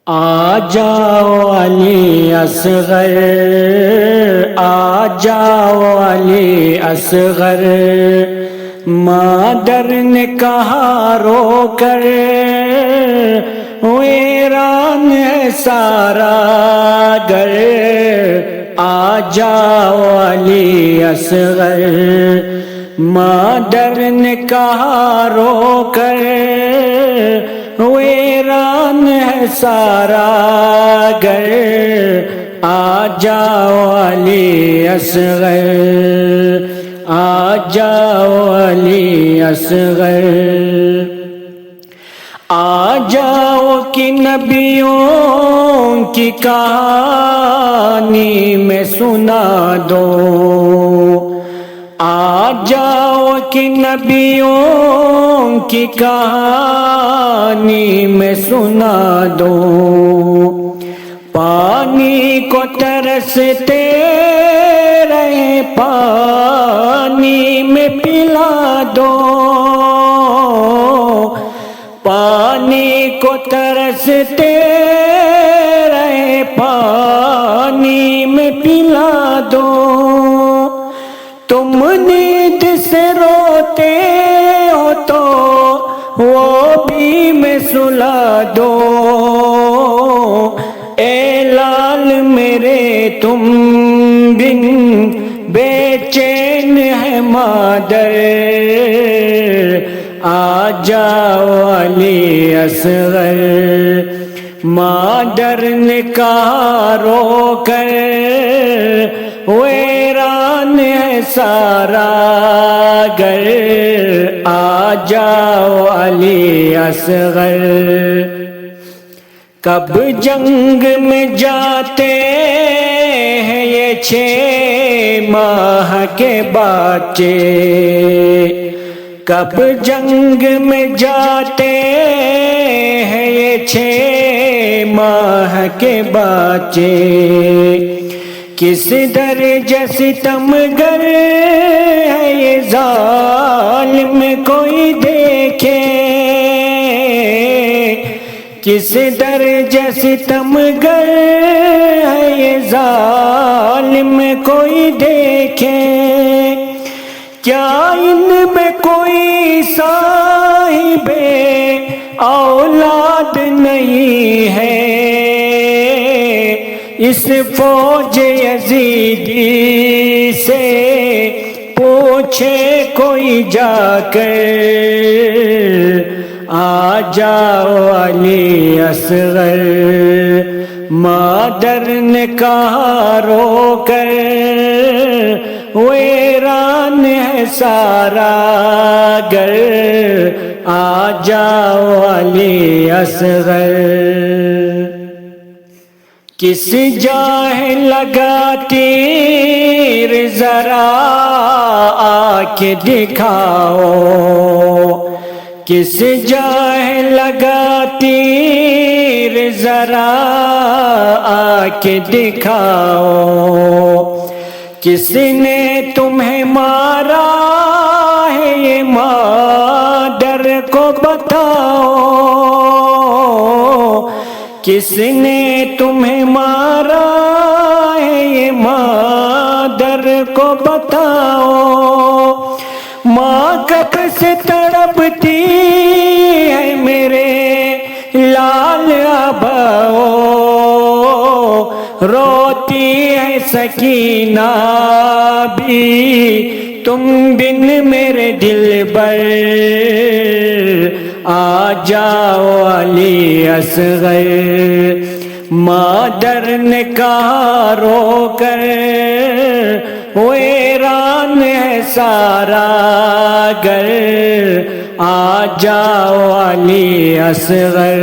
آ جاؤ علی اصغر، آ جاؤ علی اصغر، مادر نے کہا رو کر، ویران ہے سارا گھر، آ جاؤ علی اصغر، مادر نے کہا رو کر، ویران ہے سارا گھر، آ جاؤ علی اصغر، آ جاؤ علی اصغر، آ جاؤ کہ نبیوں کی کہانی میں سنا دو، آ جاؤ کہ نبیوں کی کہانی میں سنا دو، پانی کو ترستے رہے پانی میں پلا دو، پانی کو ترستے رہے پانی میں پلا دو، تم نیند سے روتے ہو تو وہ بھی میں سلا دو، اے لال میرے تم بن بے چین ہے مادر، آ جاؤ علی اصغر، مادر نے کہا رو کر، ویران ہے سارا گھر، آ جاؤ علی اصغر، کب جنگ میں جاتے ہیں یہ 6 ماہ کے بچے، کب جنگ میں جاتے ہیں یہ 6 ماہ کے بچے، کس درجہ ستمگر ہے یہ ظالم کوئی دیکھے، کس درجہ ستمگر ہے یہ ظالم کوئی دیکھے، کیا ان میں کوئی صاحب اولاد نہیں ہے، اس فوج یزیدی سے پوچھے کوئی جا کر، آ جاؤ علی اصغر، مادر نے کہا رو کر، ویران ہے سارا گھر، آ جاؤ علی اصغر، کس جا لگا تیر ذرا آ کے دکھاؤ، کس جا لگا تیر ذرا آ کے دکھاؤ، کس نے تمہیں مارا ہے یہ مادر کو بتاؤ، کس نے تمہیں مارا ہے یہ مادر کو بتاؤ، ماں کب سے تڑپتی ہے میرے لال آباؤ، روتی ہے سکینہ بھی تم بن میرے دل بر، آ جاؤ علی اصغر، مادر نے کہا رو کر، ویران ہے سارا گھر، آ جاؤ علی اصغر،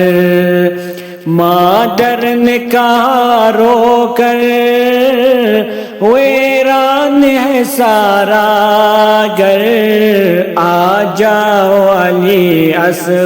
مادر نے کہا رو کر، ویران ہے سارا گھر، آ جاؤ علی اصغر۔